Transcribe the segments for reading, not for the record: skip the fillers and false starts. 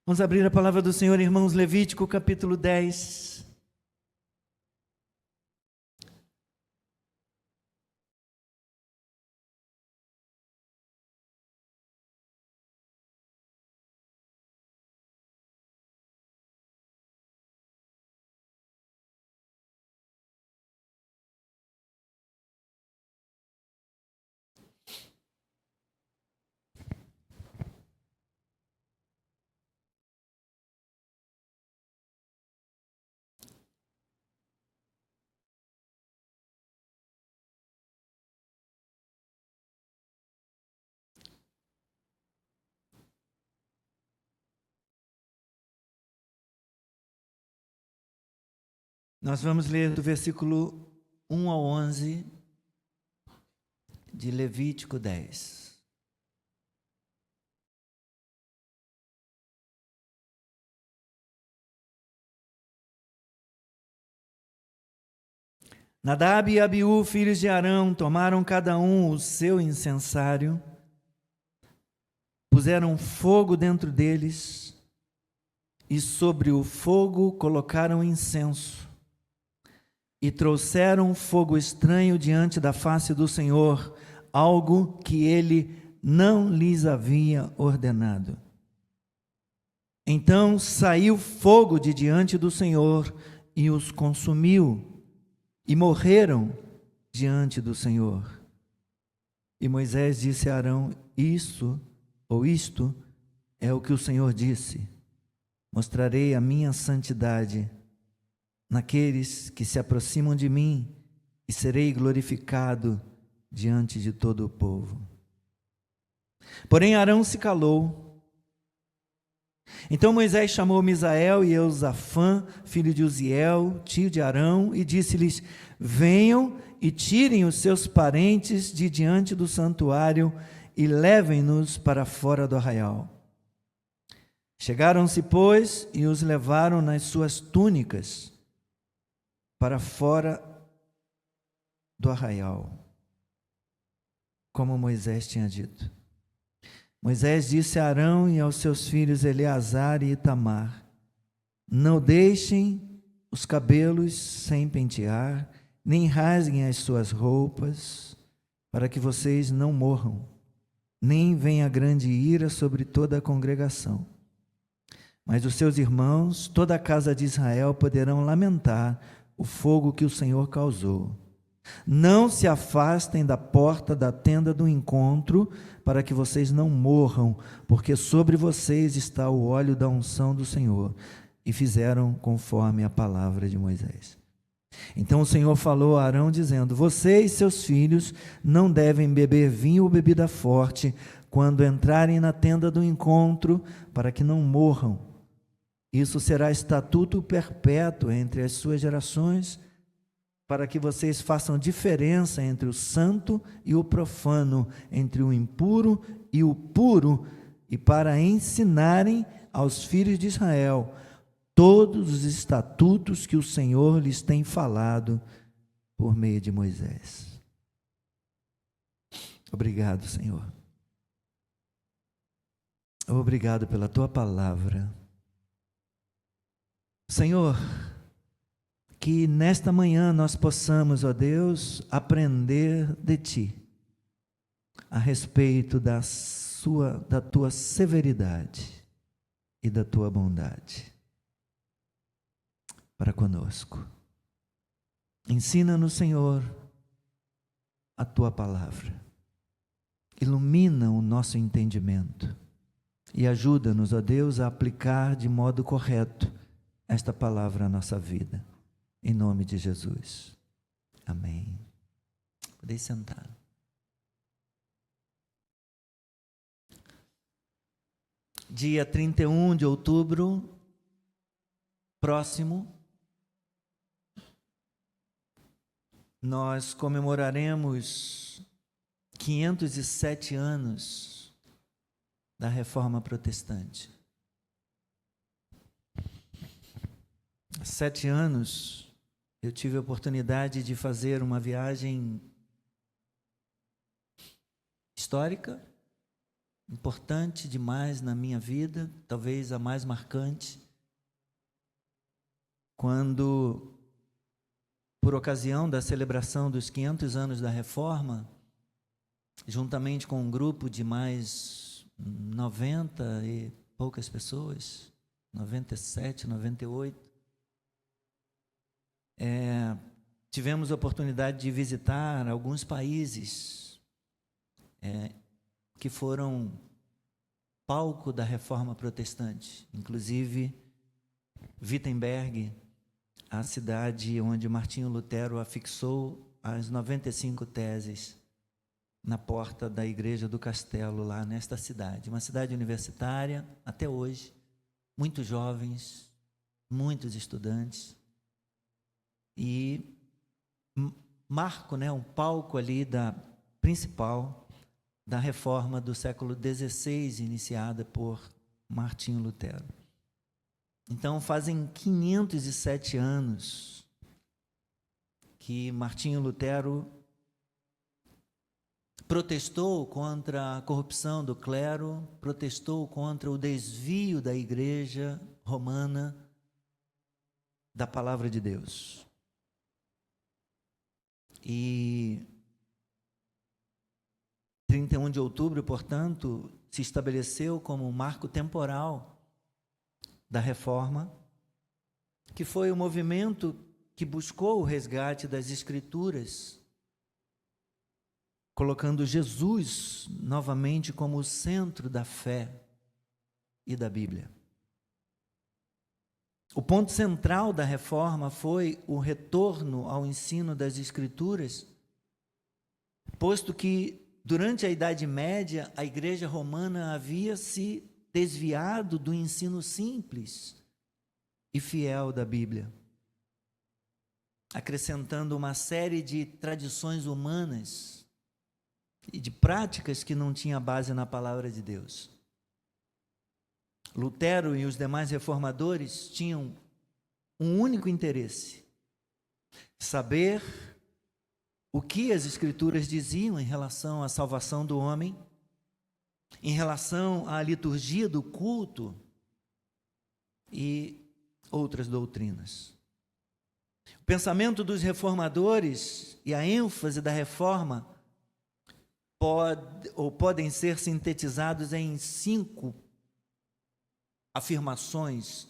Vamos abrir a palavra do Senhor, irmãos, Levítico capítulo 10. Nós vamos ler do versículo 1 ao 11 de Levítico 10. Nadab e Abiú, filhos de Arão, tomaram cada um o seu incensário, puseram fogo dentro deles e sobre o fogo colocaram incenso. E trouxeram fogo estranho diante da face do Senhor, algo que ele não lhes havia ordenado. Então saiu fogo de diante do Senhor e os consumiu, e morreram diante do Senhor. E Moisés disse a Arão: isto é o que o Senhor disse: mostrarei a minha santidade naqueles que se aproximam de mim, e serei glorificado diante de todo o povo. Porém Arão se calou. Então Moisés chamou Misael e Eusafã, filho de Uziel, tio de Arão, e disse-lhes: venham e tirem os seus parentes de diante do santuário e levem-nos para fora do arraial. Chegaram-se, pois, e os levaram nas suas túnicas para fora do arraial, como Moisés tinha dito. Moisés disse a Arão e aos seus filhos Eleazar e Itamar: não deixem os cabelos sem pentear, nem rasguem as suas roupas, para que vocês não morram, nem venha grande ira sobre toda a congregação. Mas os seus irmãos, toda a casa de Israel, poderão lamentar o fogo que o Senhor causou. Não se afastem da porta da tenda do encontro, para que vocês não morram, porque sobre vocês está o óleo da unção do Senhor. E fizeram conforme a palavra de Moisés. Então o Senhor falou a Arão, dizendo: você e seus filhos não devem beber vinho ou bebida forte quando entrarem na tenda do encontro, para que não morram. Isso será estatuto perpétuo entre as suas gerações, para que vocês façam diferença entre o santo e o profano, entre o impuro e o puro, e para ensinarem aos filhos de Israel todos os estatutos que o Senhor lhes tem falado por meio de Moisés. Obrigado, Senhor. Obrigado pela tua palavra. Senhor, que nesta manhã nós possamos, ó Deus, aprender de Ti a respeito da tua severidade e da tua bondade para conosco. Ensina-nos, Senhor, a Tua palavra. Ilumina o nosso entendimento e ajuda-nos, ó Deus, a aplicar de modo correto esta palavra à nossa vida. Em nome de Jesus. Amém. Podem sentar. Dia 31 de outubro, próximo, nós comemoraremos 507 anos da Reforma Protestante. Há 7 anos eu tive a oportunidade de fazer uma viagem histórica importante demais na minha vida, talvez a mais marcante, quando, por ocasião da celebração dos 500 anos da Reforma, juntamente com um grupo de mais 90 e poucas pessoas, 97, 98, tivemos a oportunidade de visitar alguns países que foram palco da Reforma Protestante, inclusive Wittenberg, a cidade onde Martinho Lutero afixou as 95 teses na porta da igreja do castelo, lá nesta cidade. Uma cidade universitária, até hoje, muitos jovens, muitos estudantes, e marco, um palco ali principal da reforma do século XVI, iniciada por Martinho Lutero. Então, fazem 507 anos que Martinho Lutero protestou contra a corrupção do clero, protestou contra o desvio da igreja romana da palavra de Deus. E 31 de outubro, portanto, se estabeleceu como um marco temporal da reforma, que foi o movimento que buscou o resgate das Escrituras, colocando Jesus novamente como o centro da fé e da Bíblia. O ponto central da reforma foi o retorno ao ensino das Escrituras, posto que, durante a Idade Média, a Igreja Romana havia se desviado do ensino simples e fiel da Bíblia, acrescentando uma série de tradições humanas e de práticas que não tinham base na palavra de Deus. Lutero e os demais reformadores tinham um único interesse: saber o que as Escrituras diziam em relação à salvação do homem, em relação à liturgia do culto e outras doutrinas. O pensamento dos reformadores e a ênfase da reforma podem ser sintetizados em 5 afirmações,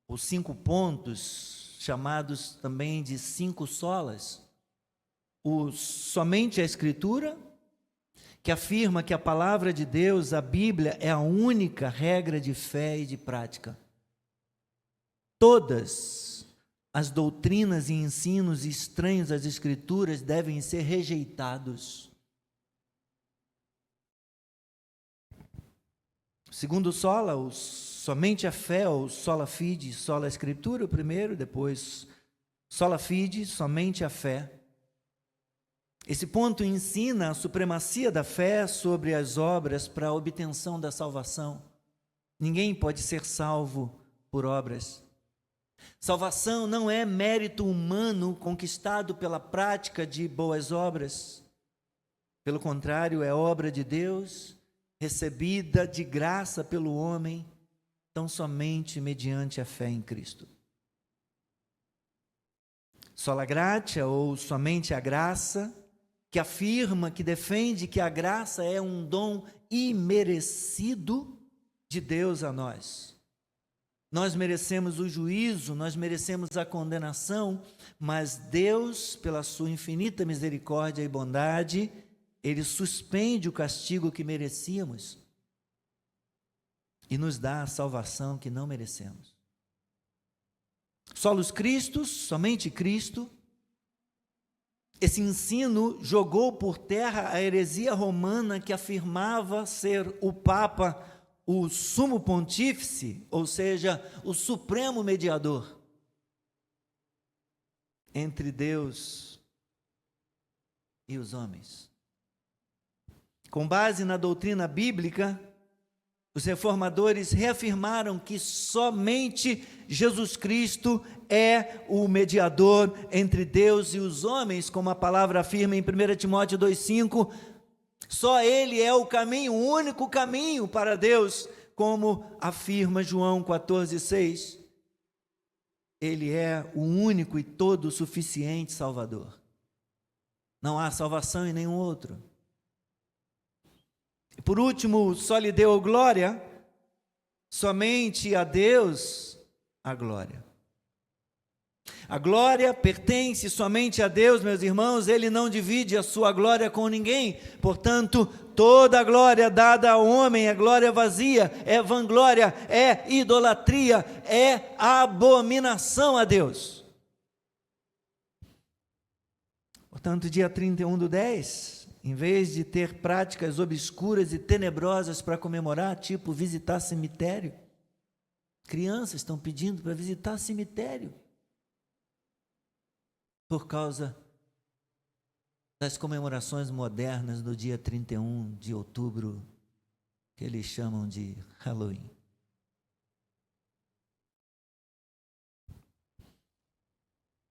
ou 5 pontos, chamados também de 5 solas. Somente a Escritura, que afirma que a palavra de Deus, a Bíblia, é a única regra de fé e de prática. Todas as doutrinas e ensinos estranhos às Escrituras devem ser rejeitados. Segundo sola, somente a fé, ou sola fide, sola Escritura, o primeiro, depois sola fide, somente a fé. Esse ponto ensina a supremacia da fé sobre as obras para a obtenção da salvação. Ninguém pode ser salvo por obras. Salvação não é mérito humano conquistado pela prática de boas obras. Pelo contrário, é obra de Deus, recebida de graça pelo homem, tão somente mediante a fé em Cristo. Sola gratia, ou somente a graça, que afirma, que defende que a graça é um dom imerecido de Deus a nós. Nós merecemos o juízo, nós merecemos a condenação, mas Deus, pela sua infinita misericórdia e bondade, Ele suspende o castigo que merecíamos e nos dá a salvação que não merecemos. Solos Christus, somente Cristo. Esse ensino jogou por terra a heresia romana que afirmava ser o Papa o sumo pontífice, ou seja, o supremo mediador entre Deus e os homens. Com base na doutrina bíblica, os reformadores reafirmaram que somente Jesus Cristo é o mediador entre Deus e os homens, como a palavra afirma em 1 Timóteo 2,5, Só Ele é o caminho, o único caminho para Deus, como afirma João 14,6. Ele é o único e todo suficiente Salvador. Não há salvação em nenhum outro. E por último, só lhe deu glória, somente a Deus a glória. A glória pertence somente a Deus, meus irmãos, Ele não divide a sua glória com ninguém, portanto, toda a glória dada ao homem é glória vazia, é vanglória, é idolatria, é abominação a Deus. Portanto, dia 31/10, em vez de ter práticas obscuras e tenebrosas para comemorar, tipo visitar cemitério, crianças estão pedindo para visitar cemitério, por causa das comemorações modernas do dia 31 de outubro, que eles chamam de Halloween.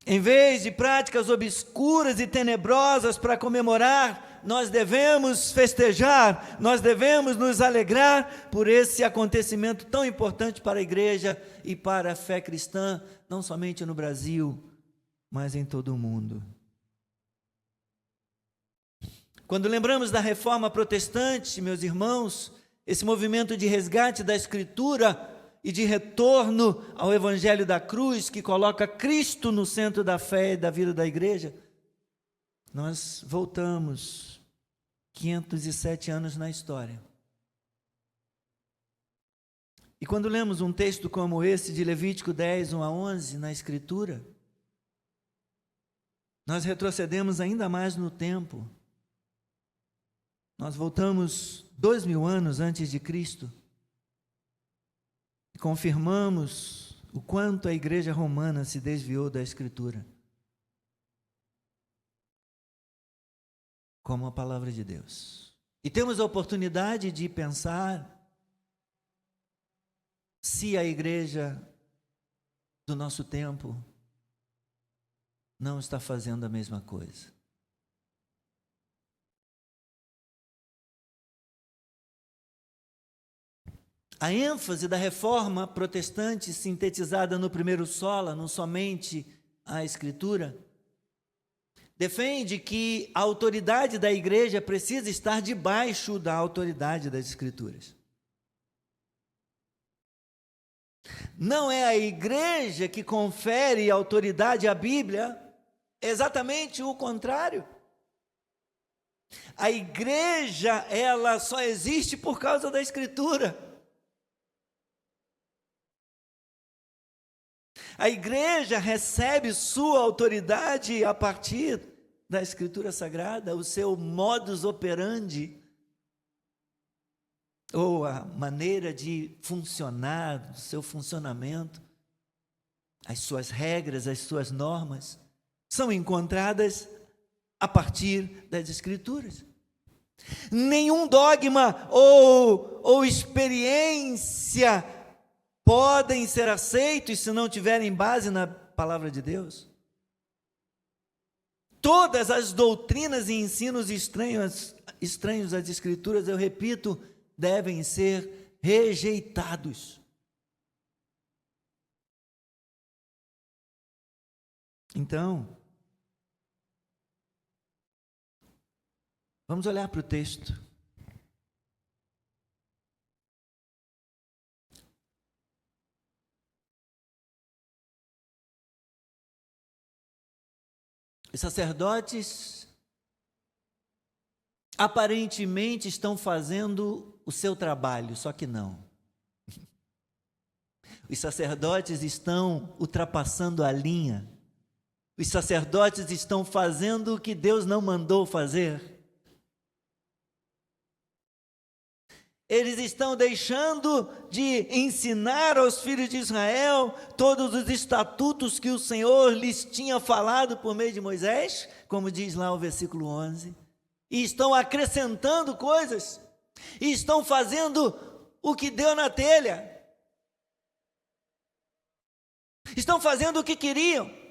Em vez de práticas obscuras e tenebrosas para comemorar, nós devemos festejar, nós devemos nos alegrar por esse acontecimento tão importante para a igreja e para a fé cristã, não somente no Brasil, mas em todo o mundo. Quando lembramos da reforma protestante, meus irmãos, esse movimento de resgate da Escritura e de retorno ao Evangelho da cruz, que coloca Cristo no centro da fé e da vida da igreja, nós voltamos 507 anos na história. E quando lemos um texto como esse de Levítico 10, 1-11, na Escritura, nós retrocedemos ainda mais no tempo. Nós voltamos 2000 anos antes de Cristo e confirmamos o quanto a igreja romana se desviou da Escritura como a palavra de Deus. E temos a oportunidade de pensar se a igreja do nosso tempo não está fazendo a mesma coisa. A ênfase da reforma protestante, sintetizada no primeiro sola, não somente a Escritura, defende que a autoridade da igreja precisa estar debaixo da autoridade das Escrituras. Não é a igreja que confere autoridade à Bíblia, é exatamente o contrário. A igreja, ela só existe por causa da Escritura. A igreja recebe sua autoridade a partir da Escritura Sagrada, o seu modus operandi, ou a maneira de funcionar, o seu funcionamento, as suas regras, as suas normas, são encontradas a partir das Escrituras. Nenhum dogma ou experiência podem ser aceitos se não tiverem base na palavra de Deus. Todas as doutrinas e ensinos estranhos às Escrituras, eu repito, devem ser rejeitados. Então, vamos olhar para o texto. Os sacerdotes aparentemente estão fazendo o seu trabalho, só que não. Os sacerdotes estão ultrapassando a linha. Os sacerdotes estão fazendo o que Deus não mandou fazer. Eles estão deixando de ensinar aos filhos de Israel todos os estatutos que o Senhor lhes tinha falado por meio de Moisés, como diz lá o versículo 11, e estão acrescentando coisas, e estão fazendo o que deu na telha, estão fazendo o que queriam.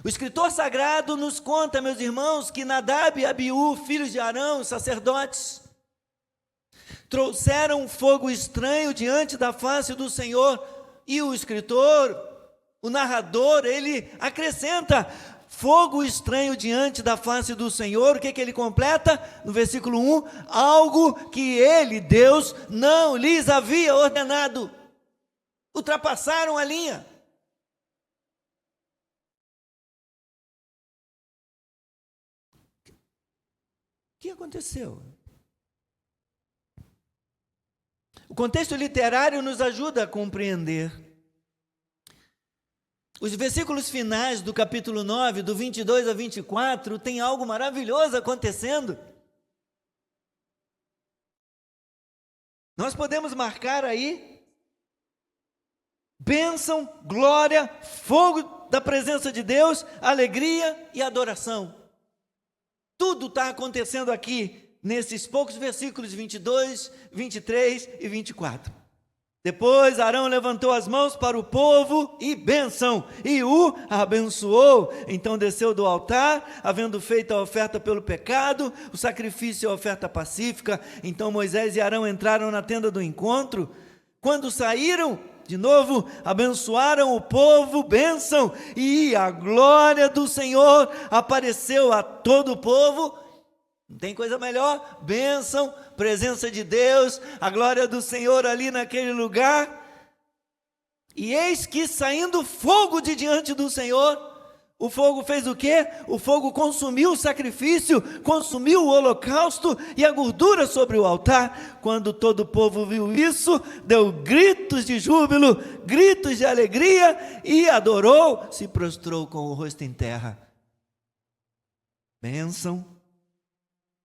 O escritor sagrado nos conta, meus irmãos, que Nadab e Abiú, filhos de Arão, sacerdotes, trouxeram um fogo estranho diante da face do Senhor. E o escritor, o narrador, ele acrescenta: fogo estranho diante da face do Senhor. O que ele completa? No versículo 1, algo que ele, Deus, não lhes havia ordenado. Ultrapassaram a linha. O que aconteceu? O contexto literário nos ajuda a compreender. Os versículos finais do capítulo 9, do 22 a 24, tem algo maravilhoso acontecendo. Nós podemos marcar aí bênção, glória, fogo da presença de Deus, alegria e adoração. Tudo está acontecendo aqui, nesses poucos versículos 22, 23 e 24. Depois Arão levantou as mãos para o povo e bênção, e o abençoou. Então desceu do altar, havendo feito a oferta pelo pecado, o sacrifício e a oferta pacífica. Então Moisés e Arão entraram na tenda do encontro. Quando saíram, de novo, abençoaram o povo, bênção, e a glória do Senhor apareceu a todo o povo. Não tem coisa melhor? Bênção, presença de Deus, a glória do Senhor ali naquele lugar. E eis que saindo fogo de diante do Senhor, o fogo fez o quê? O fogo consumiu o sacrifício, consumiu o holocausto e a gordura sobre o altar. Quando todo o povo viu isso, deu gritos de júbilo, gritos de alegria e adorou, se prostrou com o rosto em terra. Bênção,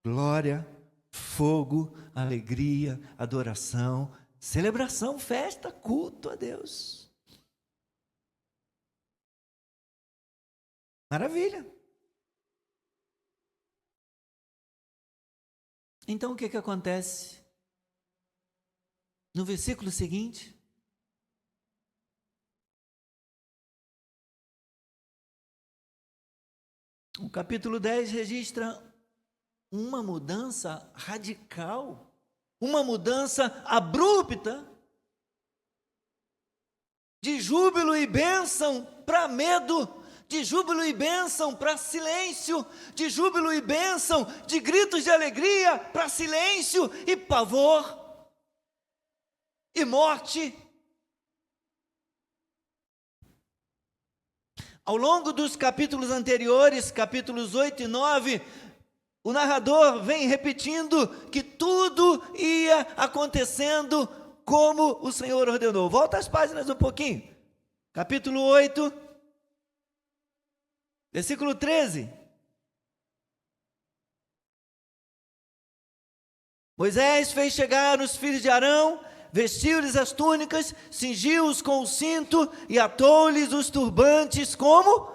glória, fogo, alegria, adoração, celebração, festa, culto a Deus. Maravilha. Então o que acontece? No versículo seguinte, o capítulo 10 registra uma mudança radical, uma mudança abrupta, de júbilo e bênção para medo, de júbilo e bênção para silêncio, de júbilo e bênção, de gritos de alegria para silêncio e pavor e morte. Ao longo dos capítulos anteriores, capítulos 8 e 9, o narrador vem repetindo que tudo ia acontecendo como o Senhor ordenou. Volta às páginas um pouquinho. Capítulo 8, versículo 13. Moisés fez chegar os filhos de Arão, vestiu-lhes as túnicas, cingiu-os com o cinto e atou-lhes os turbantes como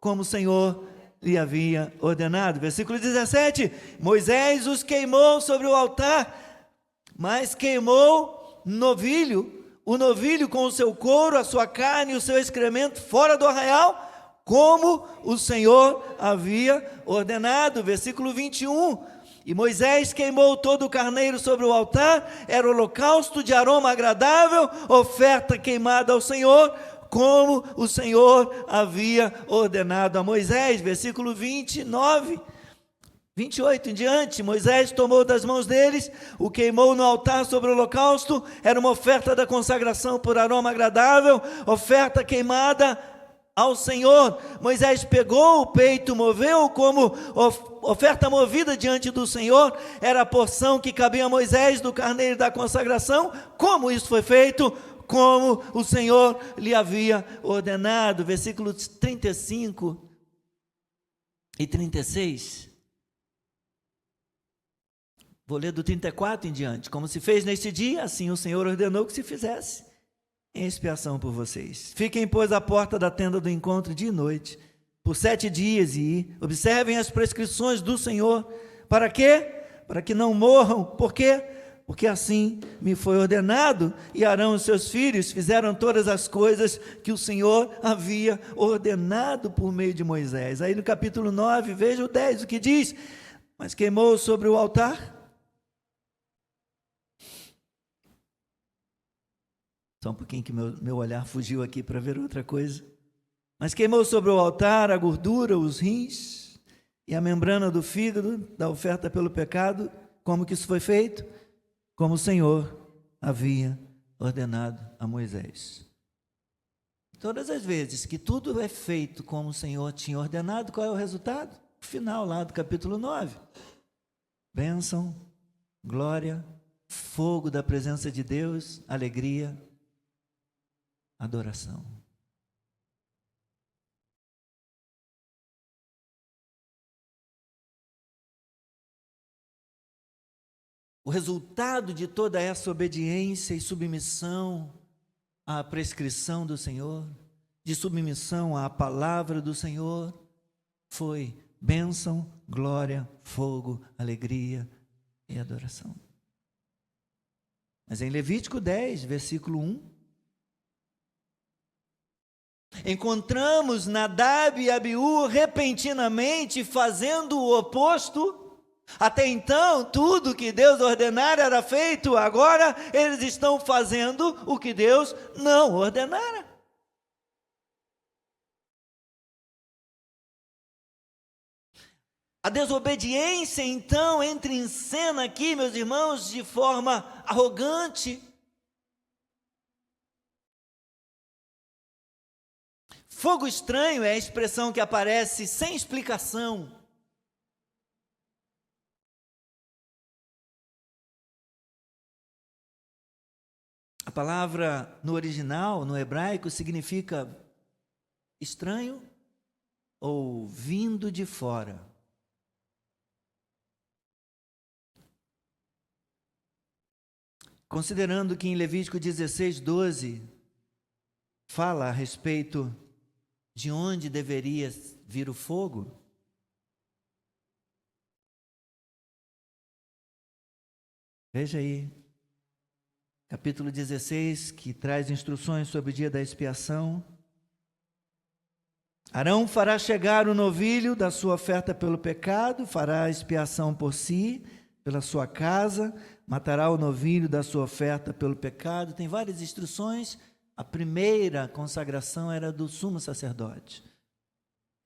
o Senhor lhe havia ordenado. Versículo 17, Moisés os queimou sobre o altar, mas queimou o novilho com o seu couro, a sua carne e o seu excremento fora do arraial, como o Senhor havia ordenado. Versículo 21, e Moisés queimou todo o carneiro sobre o altar, era holocausto de aroma agradável, oferta queimada ao Senhor, como o Senhor havia ordenado a Moisés. Versículo 29, 28 em diante, Moisés tomou das mãos deles, o queimou no altar sobre o holocausto, era uma oferta da consagração por aroma agradável, oferta queimada ao Senhor. Moisés pegou o peito, moveu como oferta movida diante do Senhor, era a porção que cabia a Moisés do carneiro da consagração. Como isso foi feito? Como o Senhor lhe havia ordenado. Versículos 35 e 36. Vou ler do 34 em diante. Como se fez neste dia, assim o Senhor ordenou que se fizesse, em expiação por vocês. Fiquem, pois, à porta da tenda do encontro dia e noite, por 7 dias, e observem as prescrições do Senhor. Para quê? Para que não morram. Por quê? porque assim me foi ordenado, e Arão e seus filhos fizeram todas as coisas que o Senhor havia ordenado por meio de Moisés. Aí no capítulo 9, veja o 10, o que diz: mas queimou sobre o altar. Só um pouquinho que meu olhar fugiu aqui para ver outra coisa. Mas queimou sobre o altar a gordura, os rins e a membrana do fígado da oferta pelo pecado. Como que isso foi feito? Como o Senhor havia ordenado a Moisés. Todas as vezes que tudo é feito como o Senhor tinha ordenado, qual é o resultado? O final lá do capítulo 9. Bênção, glória, fogo da presença de Deus, alegria, adoração. O resultado de toda essa obediência e submissão à prescrição do Senhor, de submissão à palavra do Senhor, foi bênção, glória, fogo, alegria e adoração. Mas em Levítico 10, versículo 1, encontramos Nadab e Abiú repentinamente fazendo o oposto. Até então, tudo que Deus ordenara era feito, agora eles estão fazendo o que Deus não ordenara. A desobediência, então, entra em cena aqui, meus irmãos, de forma arrogante. Fogo estranho é a expressão que aparece sem explicação. A palavra no original, no hebraico, significa estranho ou vindo de fora. Considerando que em Levítico 16, 12, fala a respeito de onde deveria vir o fogo, veja aí, capítulo 16, que traz instruções sobre o dia da expiação. Arão fará chegar o novilho da sua oferta pelo pecado, fará expiação por si, pela sua casa, matará o novilho da sua oferta pelo pecado. Tem várias instruções. A primeira consagração era do sumo sacerdote.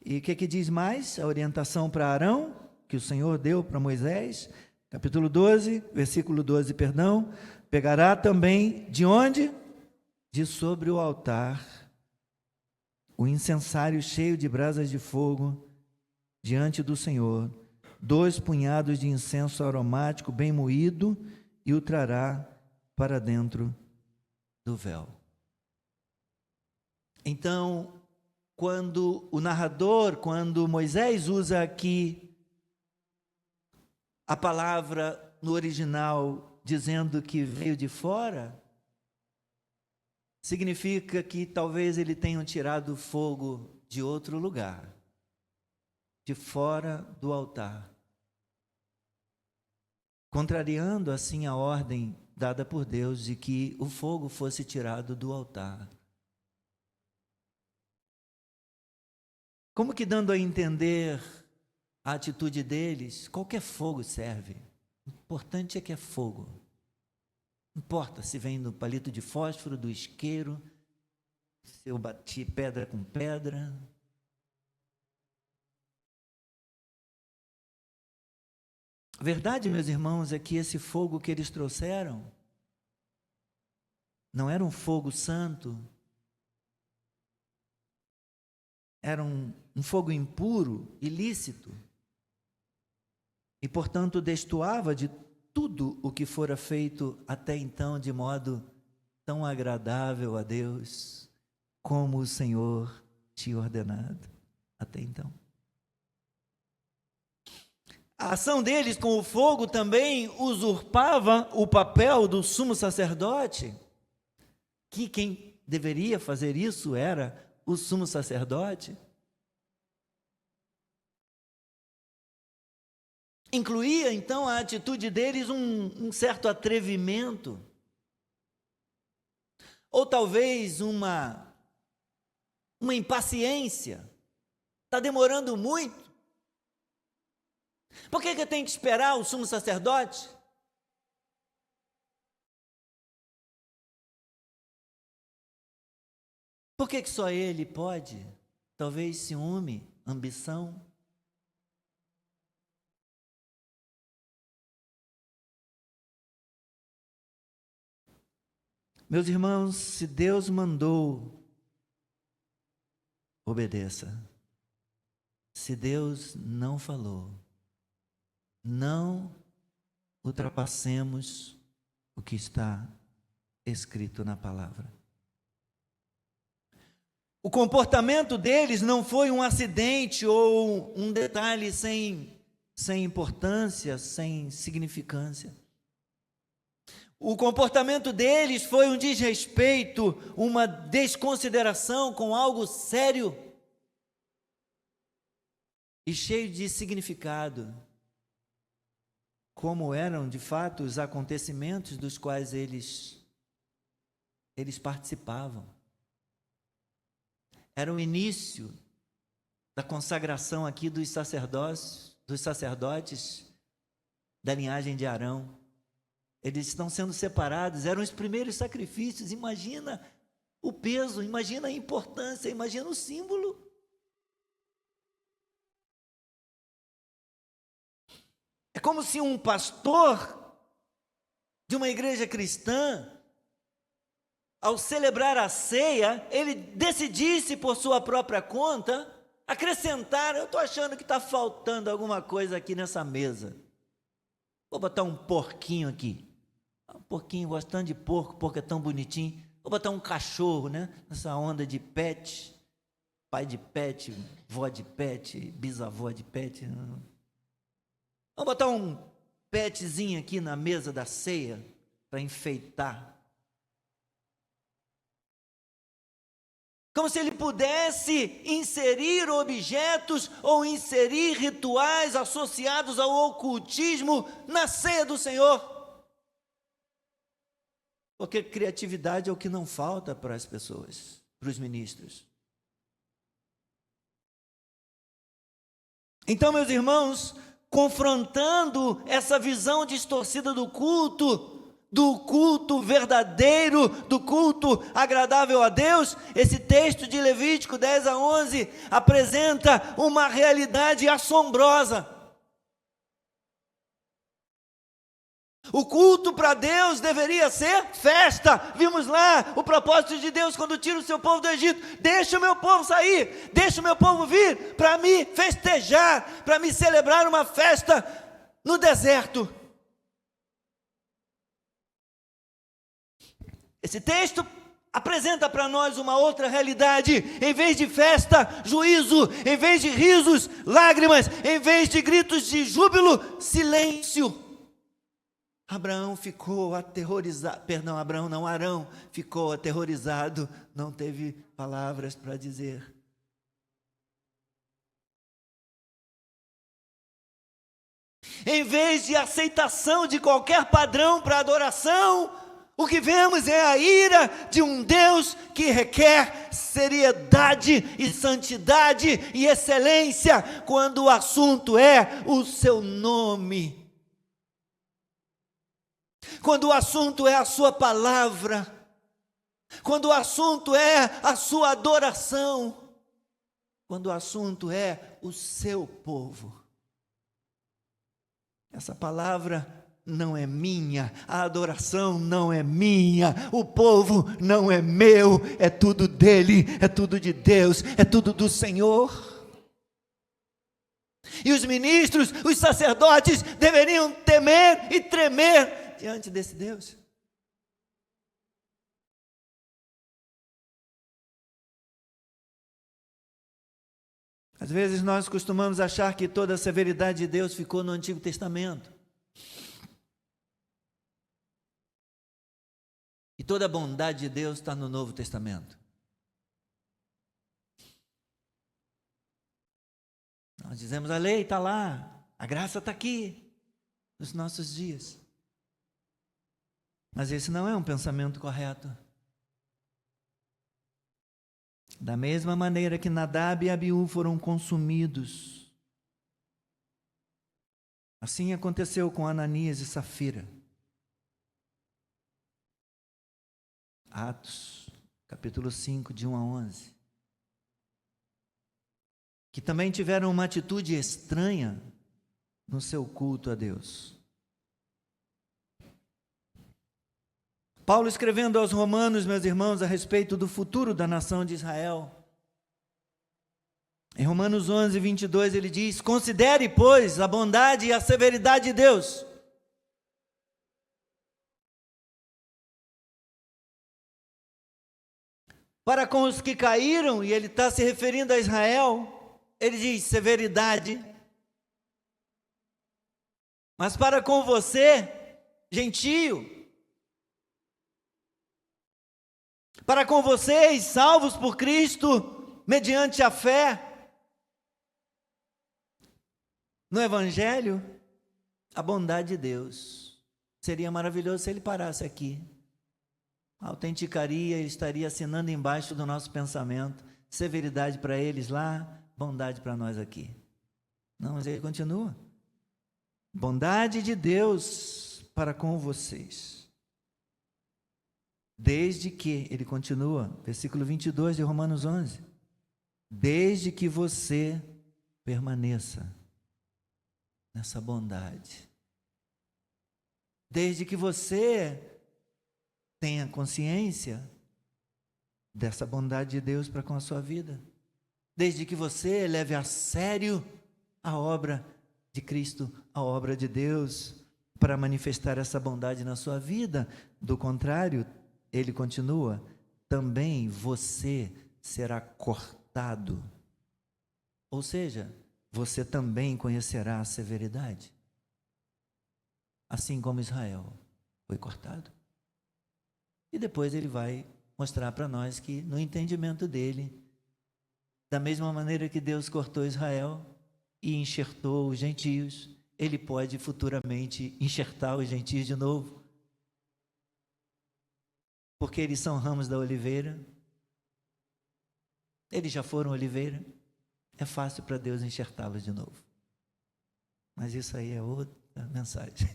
E o que diz mais? A orientação para Arão, que o Senhor deu para Moisés, capítulo 12, versículo 12, perdão. Pegará também de onde? De sobre o altar, o incensário cheio de brasas de fogo diante do Senhor, 2 punhados de incenso aromático bem moído, e o trará para dentro do véu. Então, quando Moisés usa aqui a palavra no original, dizendo que veio de fora, significa que talvez ele tenha tirado o fogo de outro lugar, de fora do altar, contrariando assim a ordem dada por Deus de que o fogo fosse tirado do altar. Como que dando a entender a atitude deles, qualquer fogo serve. O importante é que é fogo. Não importa se vem do palito de fósforo, do isqueiro, se eu bati pedra com pedra. A verdade, meus irmãos, é que esse fogo que eles trouxeram não era um fogo santo, era um fogo impuro, ilícito, e portanto destoava de tudo o que fora feito até então de modo tão agradável a Deus, como o Senhor tinha ordenado até então. A ação deles com o fogo também usurpava o papel do sumo sacerdote, que quem deveria fazer isso era o sumo sacerdote. incluía então a atitude deles um certo atrevimento, ou talvez uma impaciência. Está demorando muito. Por que tem que esperar o sumo sacerdote? Por que só ele pode? Talvez ciúme, ambição. Meus irmãos, se Deus mandou, obedeça. Se Deus não falou, não ultrapassemos o que está escrito na palavra. O comportamento deles não foi um acidente ou um detalhe sem importância, sem significância. O comportamento deles foi um desrespeito, uma desconsideração com algo sério e cheio de significado, como eram de fato os acontecimentos dos quais eles participavam. Era o início da consagração aqui dos sacerdotes da linhagem de Arão. Eles estão sendo separados, eram os primeiros sacrifícios. Imagina o peso, imagina a importância, imagina o símbolo. É como se um pastor de uma igreja cristã, ao celebrar a ceia, ele decidisse por sua própria conta acrescentar: eu estou achando que está faltando alguma coisa aqui nessa mesa. Vou botar um porquinho aqui. Um porquinho, gostando de porco, porco é tão bonitinho. Vou botar um cachorro, né? Nessa onda de pet, pai de pet, vó de pet, bisavó de pet. Vamos botar um petzinho aqui na mesa da ceia para enfeitar. Como se ele pudesse inserir objetos ou inserir rituais associados ao ocultismo na ceia do Senhor. Porque criatividade é o que não falta para as pessoas, para os ministros. Então, meus irmãos, confrontando essa visão distorcida do culto verdadeiro, do culto agradável a Deus, esse texto de Levítico 10-11 apresenta uma realidade assombrosa. O culto para Deus deveria ser festa. Vimos lá o propósito de Deus quando tira o seu povo do Egito: deixa o meu povo sair, deixa o meu povo vir para me festejar, para me celebrar uma festa no deserto. Esse texto apresenta para nós uma outra realidade. Em vez de festa, juízo. Em vez de risos, lágrimas. Em vez de gritos de júbilo, silêncio. Arão ficou aterrorizado, não teve palavras para dizer. Em vez de aceitação de qualquer padrão para adoração, o que vemos é a ira de um Deus que requer seriedade e santidade e excelência quando o assunto é o seu nome. Quando o assunto é a sua palavra, quando o assunto é a sua adoração, quando o assunto é o seu povo. Essa palavra não é minha, a adoração não é minha, o povo não é meu, é tudo dele, é tudo de Deus, é tudo do Senhor. E os ministros, os sacerdotes deveriam temer e tremer diante desse Deus. Às vezes nós costumamos achar que toda a severidade de Deus ficou no Antigo Testamento. E toda a bondade de Deus está no Novo Testamento. Nós dizemos: a lei está lá, a graça está aqui. nos nossos dias. Mas esse não é um pensamento correto. Da mesma maneira que Nadab e Abiú foram consumidos, assim aconteceu com Ananias e Safira. Atos, capítulo 5, de 1 a 11. Que também tiveram uma atitude estranha no seu culto a Deus. Paulo escrevendo aos Romanos, meus irmãos, a respeito do futuro da nação de Israel. Em Romanos 11, 22, ele diz: considere, pois, a bondade e a severidade de Deus. Para com os que caíram, e ele está se referindo a Israel, ele diz severidade. Mas para com você, gentio, para com vocês, salvos por Cristo, mediante a fé no Evangelho, a bondade de Deus. Seria maravilhoso se ele parasse aqui. Autenticaria, ele estaria assinando embaixo do nosso pensamento. Severidade para eles lá, bondade para nós aqui. Não, mas ele continua. Bondade de Deus para com vocês. Desde que, ele continua, versículo 22 de Romanos 11. Desde que você permaneça nessa bondade. Desde que você tenha consciência dessa bondade de Deus para com a sua vida. Desde que você leve a sério a obra de Cristo, a obra de Deus, para manifestar essa bondade na sua vida. Do contrário, ele continua, também você será cortado. Ou seja, você também conhecerá a severidade. Assim como Israel foi cortado. E depois ele vai mostrar para nós que, no entendimento dele, da mesma maneira que Deus cortou Israel e enxertou os gentios, ele pode futuramente enxertar os gentios de novo. Porque eles são ramos da oliveira. Eles já foram oliveira. É fácil para Deus enxertá-los de novo. Mas isso aí é outra mensagem.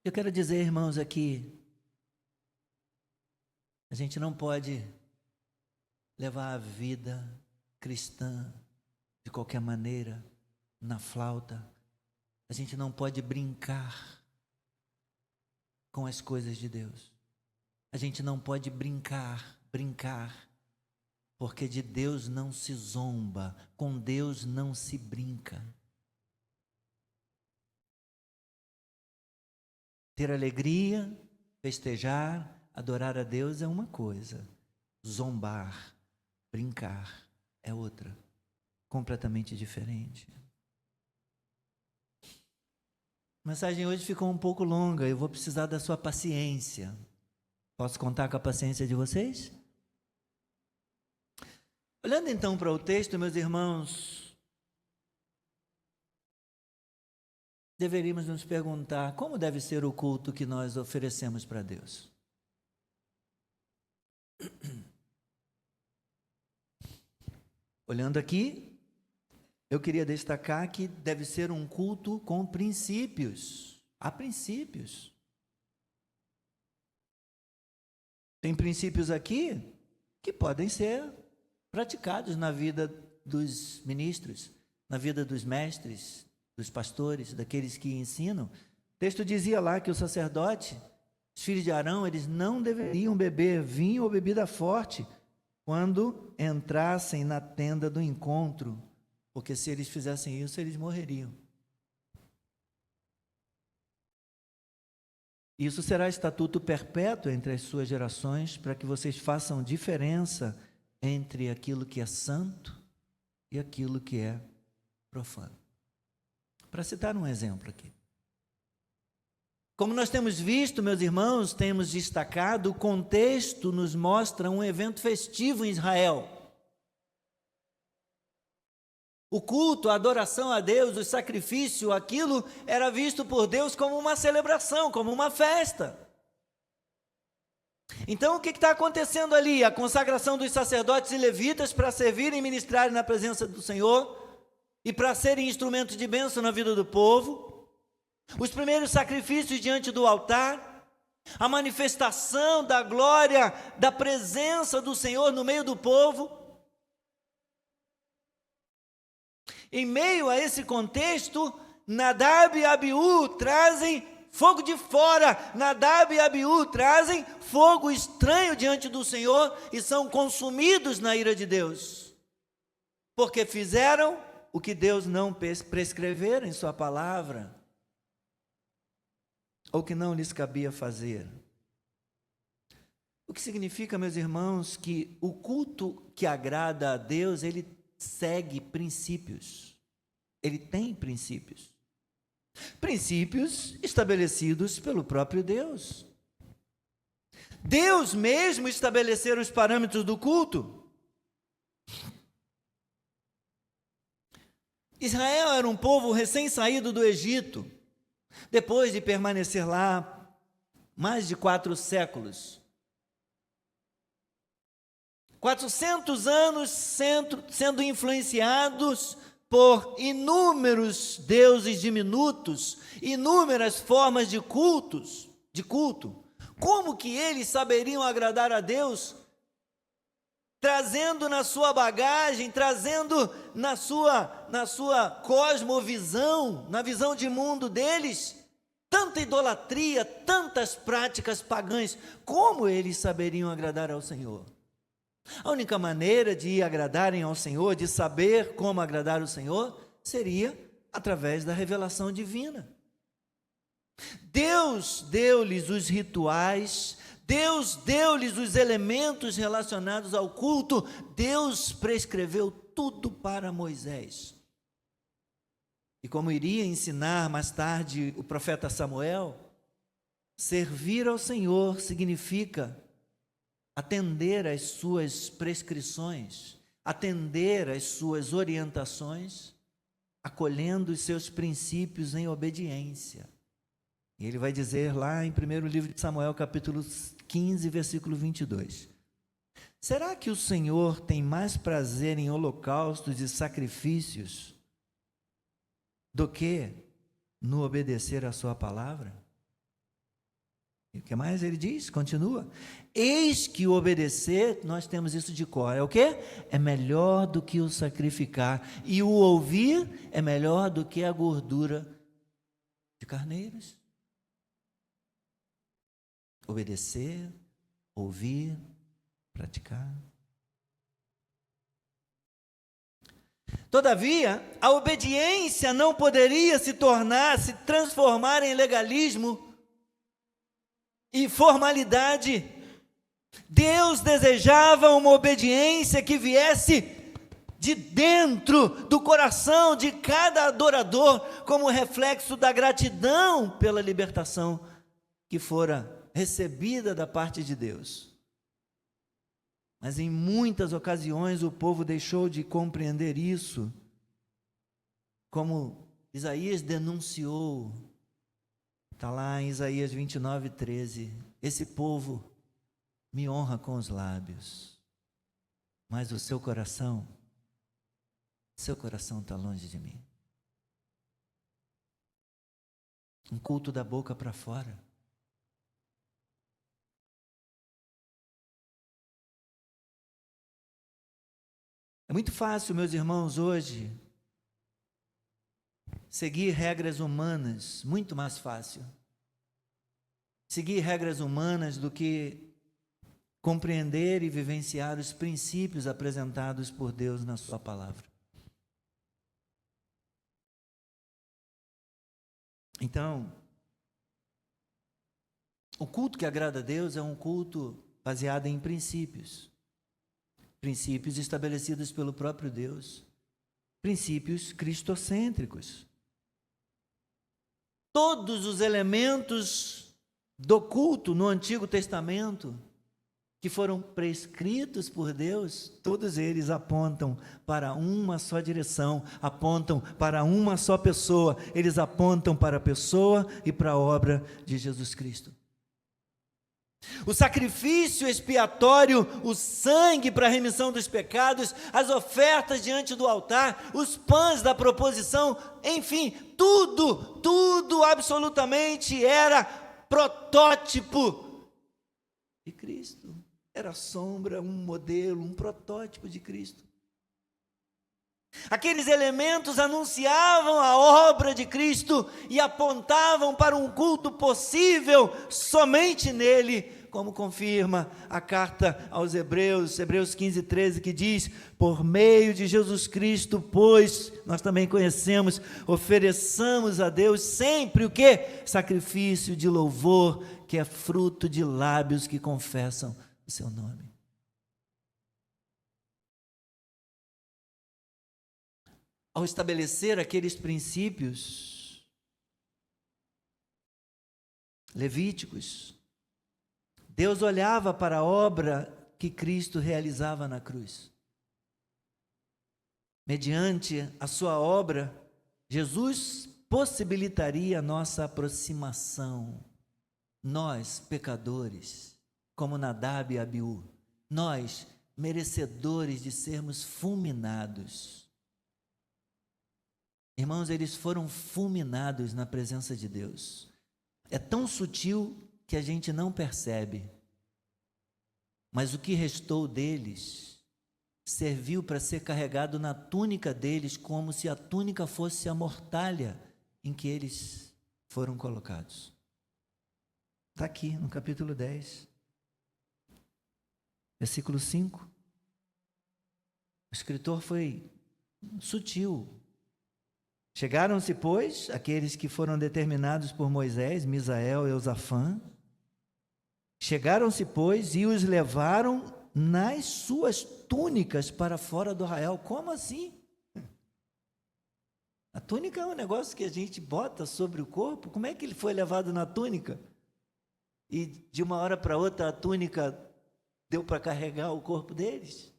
Eu quero dizer, irmãos, aqui, a gente não pode levar a vida cristã de qualquer maneira, na flauta. A gente não pode brincar com as coisas de Deus. A gente não pode brincar, porque de Deus não se zomba, com Deus não se brinca. Ter alegria, festejar, adorar a Deus é uma coisa. Zombar, brincar é outra, completamente diferente. A mensagem hoje ficou um pouco longa, eu vou precisar da sua paciência. Posso contar com a paciência de vocês? Olhando então para o texto, meus irmãos, deveríamos nos perguntar como deve ser o culto que nós oferecemos para Deus. Olhando aqui, eu queria destacar que deve ser um culto com princípios. Há princípios. Tem princípios aqui que podem ser praticados na vida dos ministros, na vida dos mestres, dos pastores, daqueles que ensinam. O texto dizia lá que o sacerdote, os filhos de Arão, eles não deveriam beber vinho ou bebida forte quando entrassem na tenda do encontro, porque se eles fizessem isso, eles morreriam. Isso será estatuto perpétuo entre as suas gerações, para que vocês façam diferença entre aquilo que é santo e aquilo que é profano. Para citar um exemplo aqui. Como nós temos visto, meus irmãos, temos destacado, o contexto nos mostra um evento festivo em Israel. O culto, a adoração a Deus, o sacrifício, aquilo era visto por Deus como uma celebração, como uma festa. Então, o que está acontecendo ali? A consagração dos sacerdotes e levitas para servirem e ministrarem na presença do Senhor e para serem instrumentos de bênção na vida do povo. Os primeiros sacrifícios diante do altar, a manifestação da glória, da presença do Senhor no meio do povo. Em meio a esse contexto, Nadab e Abiú trazem fogo de fora. Nadab e Abiú trazem fogo estranho diante do Senhor e são consumidos na ira de Deus, porque fizeram o que Deus não prescrevera em sua palavra, ou que não lhes cabia fazer. O que significa, meus irmãos, que o culto que agrada a Deus, ele segue princípios. Ele tem princípios. Princípios estabelecidos pelo próprio Deus. Deus mesmo estabeleceu os parâmetros do culto. Israel era um povo recém-saído do Egito, depois de permanecer lá mais de 4 séculos. 400 anos sendo influenciados por inúmeros deuses diminutos, inúmeras formas de culto. Como que eles saberiam agradar a Deus? Trazendo na sua bagagem, trazendo na sua cosmovisão, na visão de mundo deles, tanta idolatria, tantas práticas pagãs. Como eles saberiam agradar ao Senhor? A única maneira de agradarem ao Senhor, de saber como agradar o Senhor, seria através da revelação divina. Deus deu-lhes os rituais, Deus deu-lhes os elementos relacionados ao culto, Deus prescreveu tudo para Moisés. E como iria ensinar mais tarde o profeta Samuel, servir ao Senhor significa atender às suas prescrições, atender às suas orientações, acolhendo os seus princípios em obediência. E ele vai dizer lá em 1º livro de Samuel, capítulo 15, versículo 22. Será que o Senhor tem mais prazer em holocaustos e sacrifícios do que no obedecer à sua palavra? E o que mais ele diz? Continua. Eis que o obedecer, nós temos isso de cor, é o quê? É melhor do que o sacrificar, e o ouvir é melhor do que a gordura de carneiros. Obedecer, ouvir, praticar. Todavia, a obediência não poderia se transformar em legalismo e formalidade. Deus desejava uma obediência que viesse de dentro do coração de cada adorador, como reflexo da gratidão pela libertação que fora recebida da parte de Deus. Mas em muitas ocasiões o povo deixou de compreender isso, como Isaías denunciou. Está lá em Isaías 29, 13. Esse povo me honra com os lábios, mas o seu coração está longe de mim. Um culto da boca para fora. É muito fácil, meus irmãos, hoje, seguir regras humanas, muito mais fácil. Seguir regras humanas do que compreender e vivenciar os princípios apresentados por Deus na sua palavra. Então, o culto que agrada a Deus é um culto baseado em princípios. Princípios estabelecidos pelo próprio Deus. Princípios cristocêntricos. todos os elementos do culto no Antigo Testamento, que foram prescritos por Deus, todos eles apontam para uma só direção, apontam para uma só pessoa, eles apontam para a pessoa e para a obra de Jesus Cristo. O sacrifício expiatório, o sangue para a remissão dos pecados, as ofertas diante do altar, os pães da proposição, enfim, tudo absolutamente era protótipo de Cristo. Era sombra, um modelo, um protótipo de Cristo. Aqueles elementos anunciavam a obra de Cristo e apontavam para um culto possível somente nele, como confirma a carta aos Hebreus 15:13, que diz: por meio de Jesus Cristo, pois, nós também conhecemos, ofereçamos a Deus sempre o quê? Sacrifício de louvor, que é fruto de lábios que confessam o seu nome. Ao estabelecer aqueles princípios levíticos, Deus olhava para a obra que Cristo realizava na cruz. Mediante a sua obra, Jesus possibilitaria a nossa aproximação. Nós, pecadores, como Nadab e Abiú, nós, merecedores de sermos fulminados. Irmãos, eles foram fulminados na presença de Deus. É tão sutil que a gente não percebe. Mas o que restou deles serviu para ser carregado na túnica deles, como se a túnica fosse a mortalha em que eles foram colocados. Está aqui no capítulo 10. Versículo 5. O escritor foi sutil. Chegaram-se, pois, aqueles que foram determinados por Moisés, Misael e Eusafã. Chegaram-se, pois, e os levaram nas suas túnicas para fora do arraial. Como assim? A túnica é um negócio que a gente bota sobre o corpo. Como é que ele foi levado na túnica? E de uma hora para outra a túnica deu para carregar o corpo deles?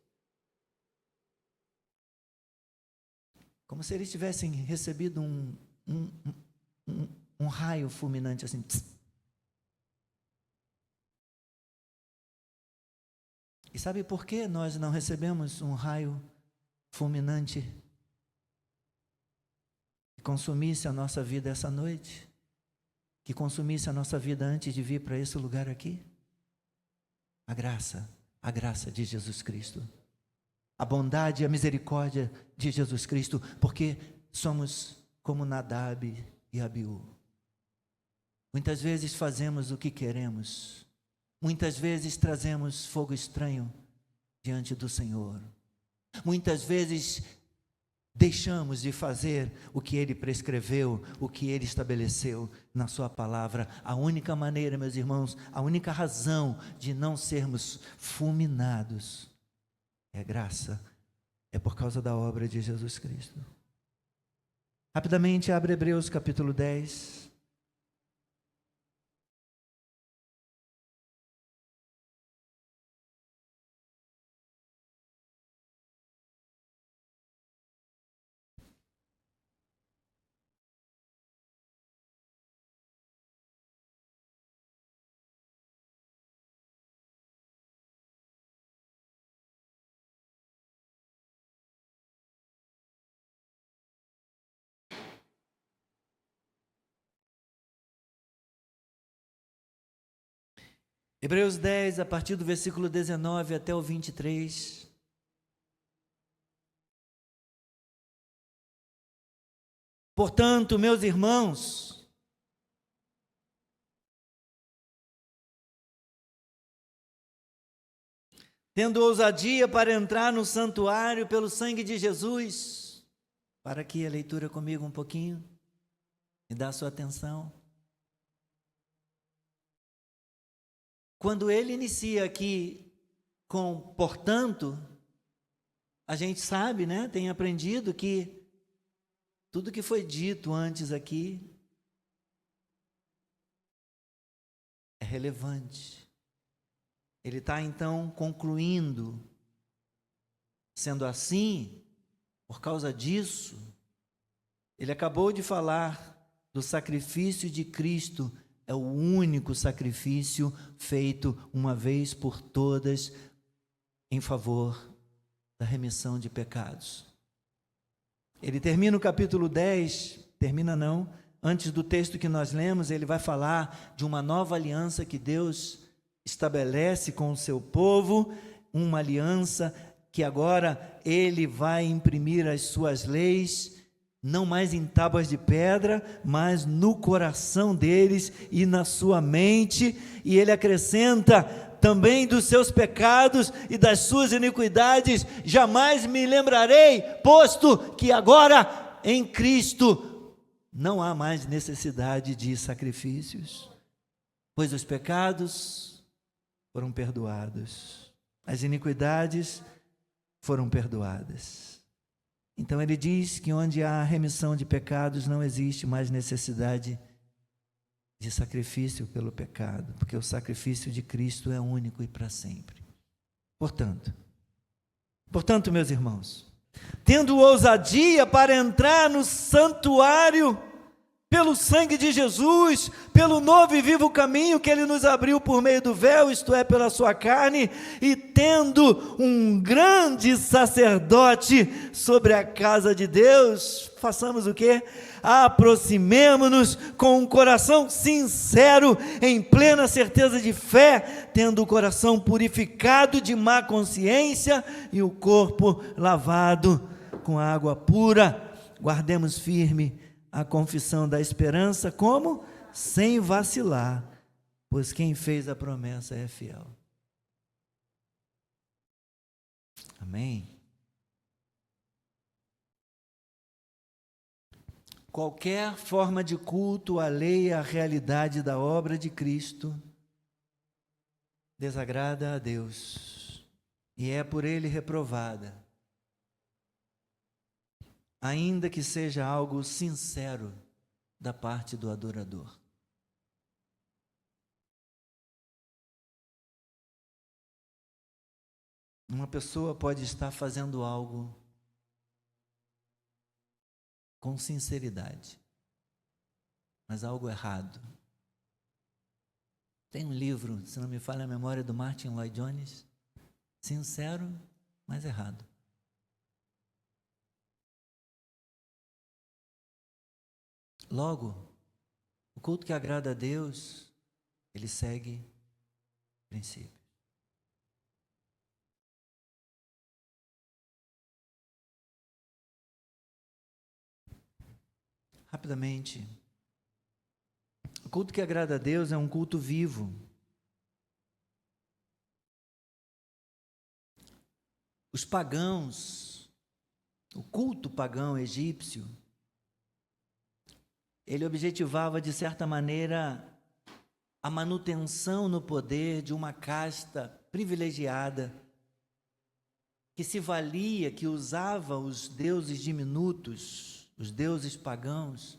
Como se eles tivessem recebido um raio fulminante assim. E sabe por que nós não recebemos um raio fulminante que consumisse a nossa vida essa noite? Que consumisse a nossa vida antes de vir para esse lugar aqui? A graça de Jesus Cristo. A bondade e a misericórdia de Jesus Cristo, porque somos como Nadab e Abiú. Muitas vezes fazemos o que queremos. Muitas vezes trazemos fogo estranho diante do Senhor. Muitas vezes deixamos de fazer o que Ele prescreveu, o que Ele estabeleceu na Sua palavra. A única maneira, meus irmãos, a única razão de não sermos fulminados é graça, é por causa da obra de Jesus Cristo. Rapidamente, abre Hebreus capítulo 10. Hebreus 10, a partir do versículo 19 até o 23. Portanto, meus irmãos, tendo ousadia para entrar no santuário pelo sangue de Jesus, para aqui a leitura comigo um pouquinho, e dá sua atenção. Quando ele inicia aqui com portanto, a gente sabe, né, tem aprendido que tudo que foi dito antes aqui relevante. Ele está então concluindo. Sendo assim, por causa disso, ele acabou de falar do sacrifício de Cristo, é o único sacrifício feito uma vez por todas em favor da remissão de pecados. Ele termina o capítulo 10, antes do texto que nós lemos, ele vai falar de uma nova aliança que Deus estabelece com o seu povo, uma aliança que agora ele vai imprimir as suas leis, não mais em tábuas de pedra, mas no coração deles e na sua mente, e ele acrescenta também dos seus pecados e das suas iniquidades, jamais me lembrarei, posto que agora em Cristo não há mais necessidade de sacrifícios, pois os pecados foram perdoados, as iniquidades foram perdoadas. Então ele diz que onde há remissão de pecados não existe mais necessidade de sacrifício pelo pecado, porque o sacrifício de Cristo é único e para sempre. Portanto, meus irmãos, tendo ousadia para entrar no santuário pelo sangue de Jesus, pelo novo e vivo caminho que Ele nos abriu por meio do véu, isto é, pela sua carne, e tendo um grande sacerdote sobre a casa de Deus, façamos o quê? Aproximemo-nos com um coração sincero, em plena certeza de fé, tendo o coração purificado de má consciência e o corpo lavado com água pura. Guardemos firme a confissão da esperança, como? Sem vacilar, pois quem fez a promessa é fiel. Amém? Qualquer forma de culto alheia à realidade da obra de Cristo desagrada a Deus e é por Ele reprovada, ainda que seja algo sincero da parte do adorador. Uma pessoa pode estar fazendo algo com sinceridade, mas algo errado. Tem um livro, se não me falha a memória, do Martin Lloyd Jones, sincero, mas errado. Logo, o culto que agrada a Deus, ele segue princípios. Rapidamente, o culto que agrada a Deus é um culto vivo. Os pagãos, o culto pagão egípcio, ele objetivava, de certa maneira, a manutenção no poder de uma casta privilegiada, que se valia, que usava os deuses diminutos, os deuses pagãos,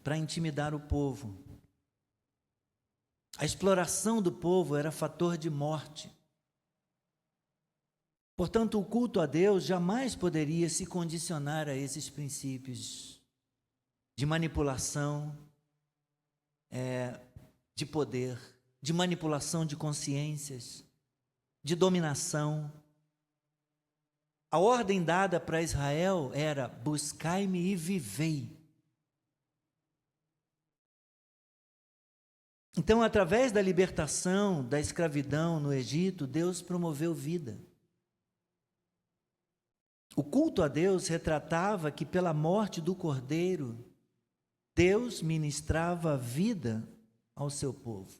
para intimidar o povo. A exploração do povo era fator de morte. Portanto, o culto a Deus jamais poderia se condicionar a esses princípios de manipulação, de poder, de manipulação de consciências, de dominação. A ordem dada para Israel era: buscai-me e vivei. Então, através da libertação da escravidão no Egito, Deus promoveu vida. O culto a Deus retratava que, pela morte do Cordeiro, Deus ministrava vida ao seu povo.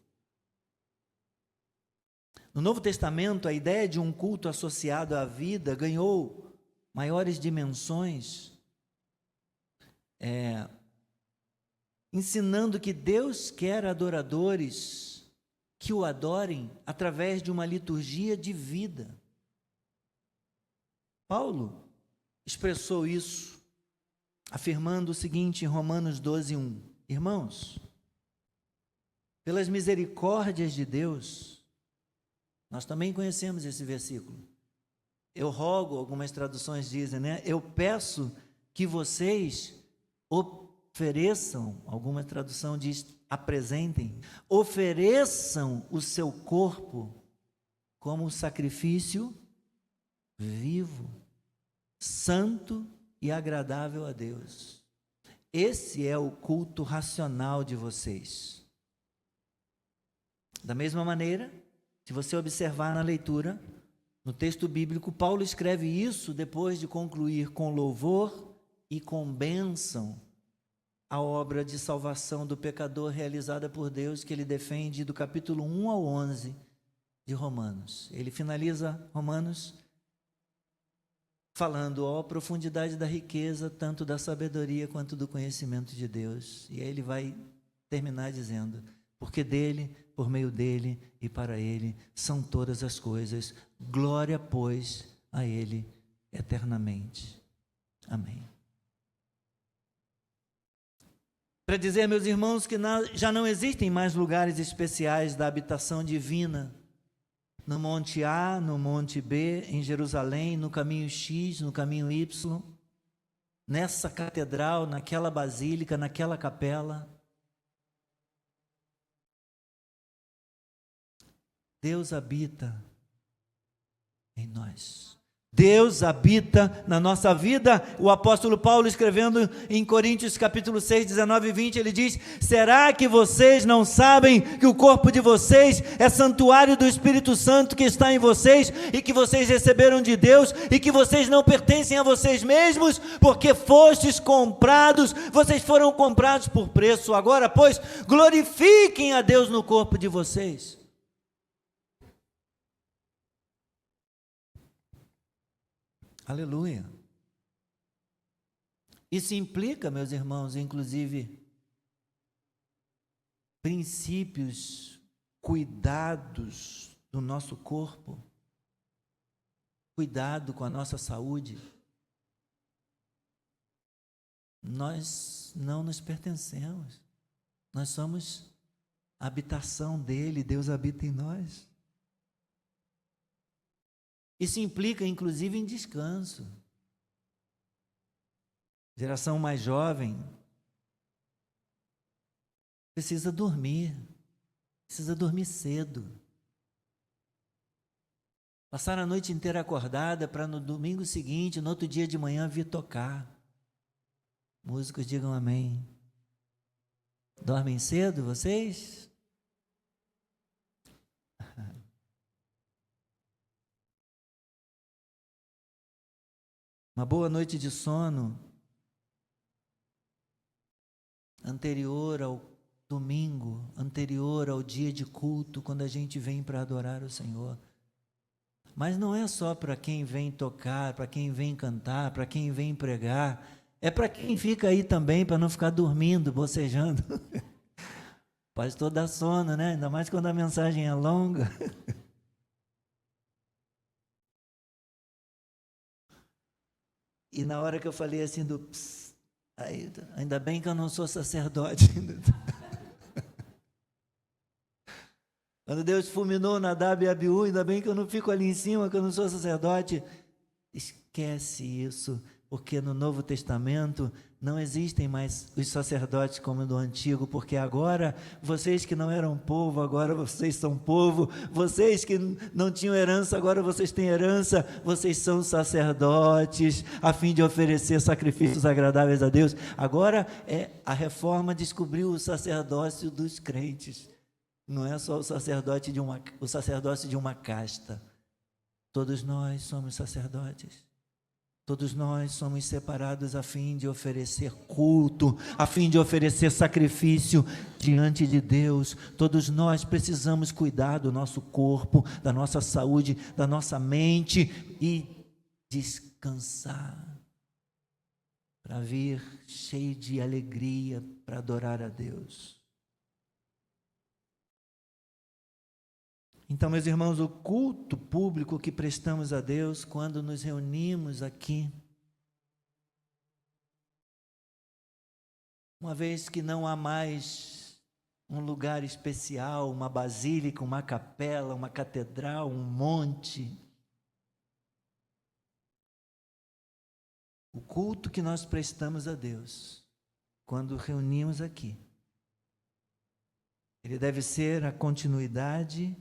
No Novo Testamento, a ideia de um culto associado à vida ganhou maiores dimensões, ensinando que Deus quer adoradores que o adorem através de uma liturgia de vida. Paulo expressou isso, afirmando o seguinte em Romanos 12:1: Irmãos, pelas misericórdias de Deus, nós também conhecemos esse versículo. Eu rogo, algumas traduções dizem, né? Eu peço que vocês ofereçam, alguma tradução diz apresentem, ofereçam o seu corpo como um sacrifício vivo, santo e agradável a Deus. Esse é o culto racional de vocês. Da mesma maneira, se você observar na leitura, no texto bíblico, Paulo escreve isso depois de concluir com louvor e com bênção a obra de salvação do pecador realizada por Deus, que ele defende do capítulo 1 ao 11 de Romanos. Ele finaliza Romanos falando a profundidade da riqueza, tanto da sabedoria quanto do conhecimento de Deus. E aí ele vai terminar dizendo: porque dele, por meio dele e para ele são todas as coisas. Glória, pois, a ele eternamente. Amém. Para dizer, meus irmãos, que já não existem mais lugares especiais da habitação divina, no monte A, no monte B, em Jerusalém, no caminho X, no caminho Y, nessa catedral, naquela basílica, naquela capela. Deus habita em nós. Deus habita na nossa vida. O apóstolo Paulo, escrevendo em Coríntios capítulo 6, 19 e 20, ele diz: será que vocês não sabem que o corpo de vocês é santuário do Espírito Santo que está em vocês e que vocês receberam de Deus e que vocês não pertencem a vocês mesmos, porque fostes comprados, vocês foram comprados por preço. Agora, pois, glorifiquem a Deus no corpo de vocês. Aleluia. Isso implica, meus irmãos, inclusive, princípios, cuidados do nosso corpo, cuidado com a nossa saúde. Nós não nos pertencemos, nós somos a habitação dele, Deus habita em nós. Isso implica, inclusive, em descanso. Geração mais jovem precisa dormir cedo. Passar a noite inteira acordada para no domingo seguinte, no outro dia de manhã, vir tocar. Músicos, digam amém. Dormem cedo, vocês? Uma boa noite de sono anterior ao domingo, anterior ao dia de culto, quando a gente vem para adorar o Senhor. Mas não é só para quem vem tocar, para quem vem cantar, para quem vem pregar, é para quem fica aí também, para não ficar dormindo, bocejando. Pastor dá sono, né? Ainda mais quando a mensagem é longa. E na hora que eu falei assim do pss, aí, ainda bem que eu não sou sacerdote. Quando Deus fulminou Nadab e Abiú, ainda bem que eu não fico ali em cima, que eu não sou sacerdote. Esquece isso, porque no Novo Testamento não existem mais os sacerdotes como no Antigo, porque agora vocês que não eram povo, agora vocês são povo, vocês que não tinham herança, agora vocês têm herança, vocês são sacerdotes, a fim de oferecer sacrifícios agradáveis a Deus. Agora a reforma descobriu o sacerdócio dos crentes, não é só o sacerdócio de uma casta. Todos nós somos sacerdotes. Todos nós somos separados a fim de oferecer culto, a fim de oferecer sacrifício diante de Deus. Todos nós precisamos cuidar do nosso corpo, da nossa saúde, da nossa mente e descansar para vir cheio de alegria para adorar a Deus. Então, meus irmãos, o culto público que prestamos a Deus quando nos reunimos aqui, uma vez que não há mais um lugar especial, uma basílica, uma capela, uma catedral, um monte. O culto que nós prestamos a Deus, quando reunimos aqui, ele deve ser a continuidade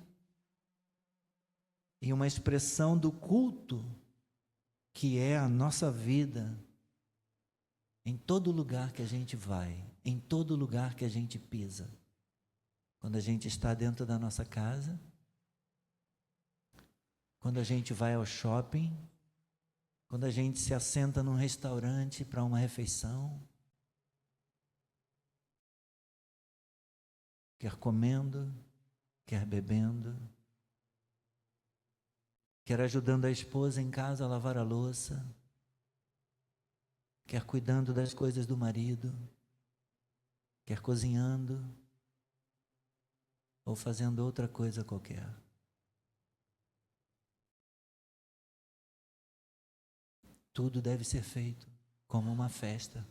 e uma expressão do culto que é a nossa vida, em todo lugar que a gente vai, em todo lugar que a gente pisa. Quando a gente está dentro da nossa casa, quando a gente vai ao shopping, quando a gente se assenta num restaurante para uma refeição, quer comendo, quer bebendo, quer ajudando a esposa em casa a lavar a louça, quer cuidando das coisas do marido, quer cozinhando ou fazendo outra coisa qualquer. Tudo deve ser feito como uma festa,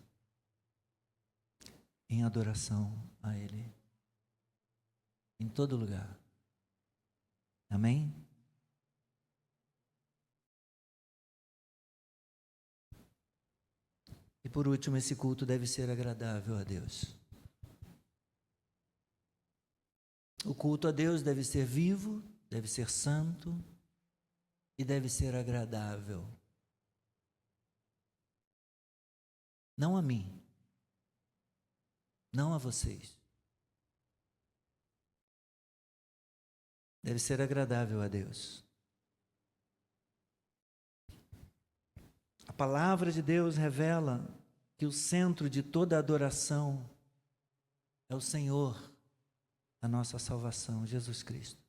em adoração a Ele, em todo lugar. Amém? E por último, esse culto deve ser agradável a Deus. O culto a Deus deve ser vivo, deve ser santo e deve ser agradável. Não a mim, não a vocês. Deve ser agradável a Deus. A palavra de Deus revela que o centro de toda adoração é o Senhor, a nossa salvação, Jesus Cristo.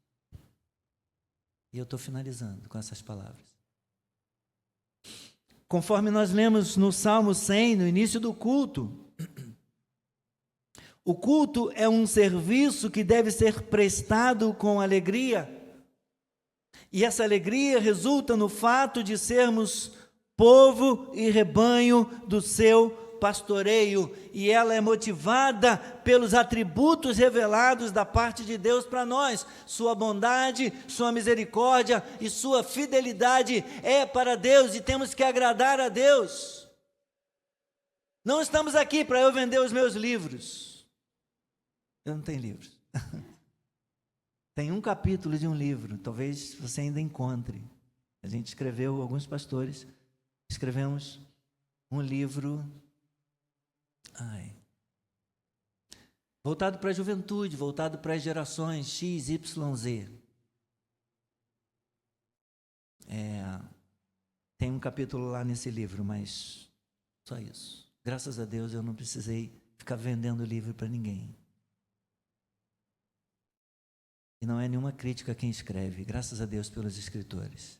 E eu estou finalizando com essas palavras. Conforme nós lemos no Salmo 100, no início do culto, o culto é um serviço que deve ser prestado com alegria. E essa alegria resulta no fato de sermos povo e rebanho do seu pastoreio, e ela é motivada pelos atributos revelados da parte de Deus para nós. Sua bondade, sua misericórdia e sua fidelidade é para Deus, e temos que agradar a Deus. Não estamos aqui para eu vender os meus livros. Eu não tenho livros. Tem um capítulo de um livro, talvez você ainda encontre. A gente escreveu, alguns pastores, escrevemos um livro voltado para a juventude, voltado para as gerações X, Y, Z. Tem um capítulo lá nesse livro, mas só isso. Graças a Deus eu não precisei ficar vendendo livro para ninguém. E não é nenhuma crítica a quem escreve, graças a Deus pelos escritores.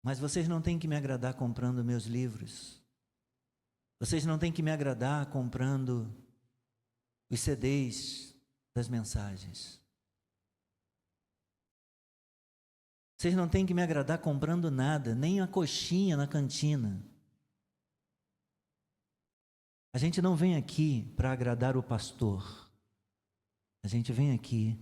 Mas vocês não têm que me agradar comprando meus livros. Vocês não têm que me agradar comprando os CDs das mensagens. Vocês não têm que me agradar comprando nada, nem a coxinha na cantina. A gente não vem aqui para agradar o pastor. A gente vem aqui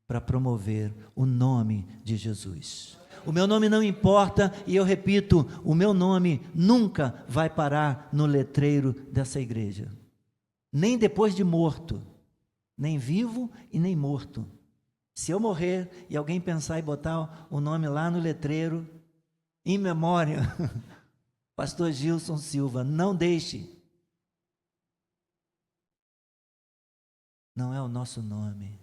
para promover o nome de Jesus. O meu nome não importa, e eu repito, o meu nome nunca vai parar no letreiro dessa igreja. Nem depois de morto, nem vivo e nem morto. Se eu morrer e alguém pensar em botar o nome lá no letreiro, em memória, Pastor Gilson Silva, não deixe. Não é o nosso nome.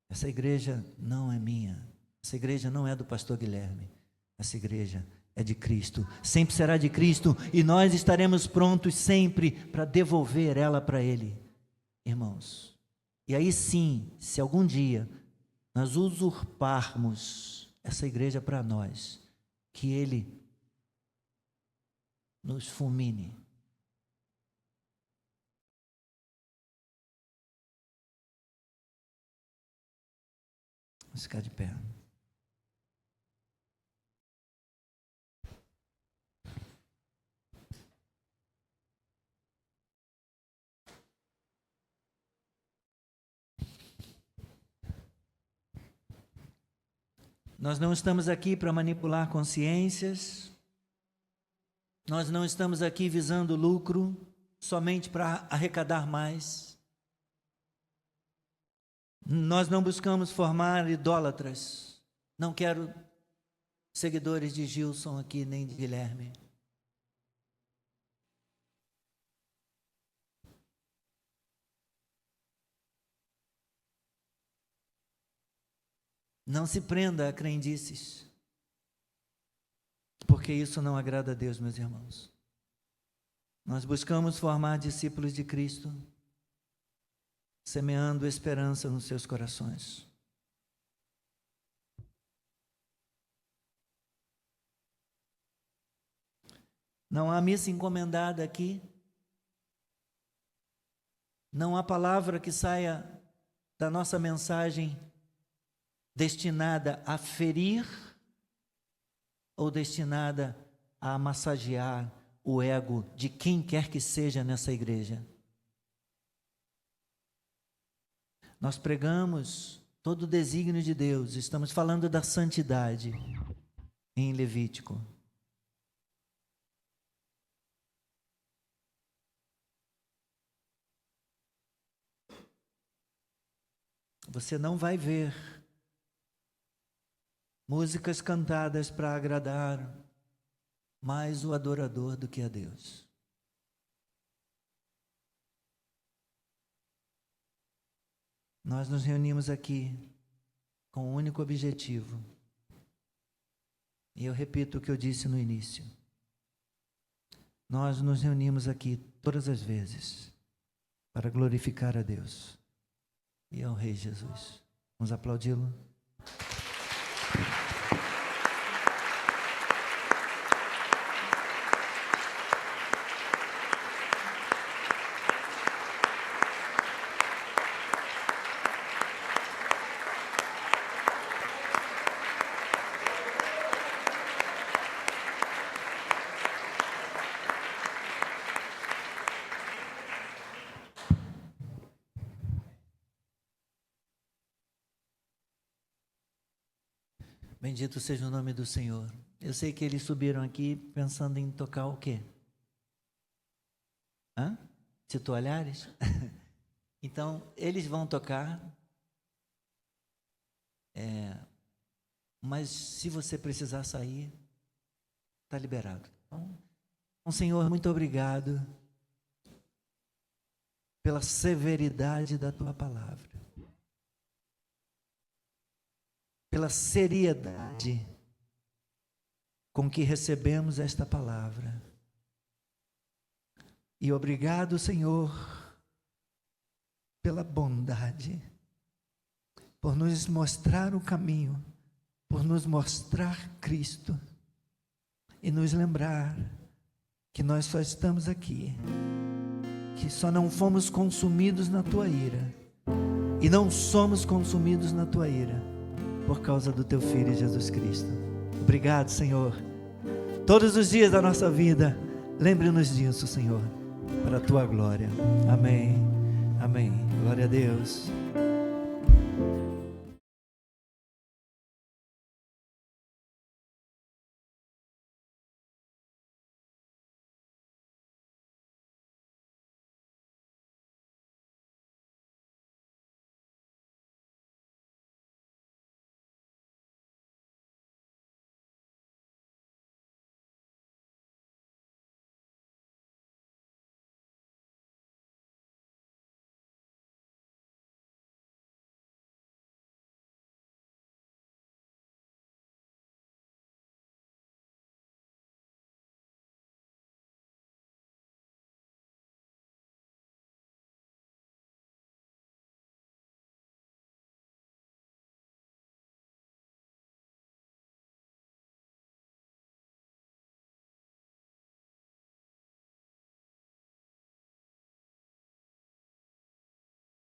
Essa igreja não é minha. Essa igreja não é do pastor Guilherme. Essa igreja é de Cristo. Sempre será de Cristo. E nós estaremos prontos sempre para devolver ela para Ele. Irmãos. E aí sim, se algum dia nós usurparmos essa igreja para nós, que Ele nos fulmine. Vamos ficar de pé. Nós não estamos aqui para manipular consciências, nós não estamos aqui visando lucro, somente para arrecadar mais. Nós não buscamos formar idólatras. Não quero seguidores de Gilson aqui, nem de Guilherme. Não se prenda a crendices, porque isso não agrada a Deus, meus irmãos. Nós buscamos formar discípulos de Cristo, semeando esperança nos seus corações. Não há missa encomendada aqui, não há palavra que saia da nossa mensagem destinada a ferir ou destinada a massagear o ego de quem quer que seja nessa igreja. Nós pregamos todo o desígnio de Deus, estamos falando da santidade em Levítico. Você não vai ver músicas cantadas para agradar mais o adorador do que a Deus. Nós nos reunimos aqui com um único objetivo. E eu repito o que eu disse no início. Nós nos reunimos aqui todas as vezes para glorificar a Deus e ao Rei Jesus. Vamos aplaudi-lo? Bendito seja o nome do Senhor. Eu sei que eles subiram aqui pensando em tocar o quê? Se tu olhares? Então, eles vão tocar. Mas se você precisar sair, está liberado. Então, Senhor, muito obrigado pela severidade da tua palavra, pela seriedade com que recebemos esta palavra. E obrigado, Senhor, pela bondade, por nos mostrar o caminho, por nos mostrar Cristo e nos lembrar que nós só estamos aqui, que só não fomos consumidos na tua ira e não somos consumidos na tua ira por causa do teu Filho Jesus Cristo. Obrigado, Senhor. Todos os dias da nossa vida, lembre-nos disso, Senhor, para a tua glória. Amém. Amém. Glória a Deus.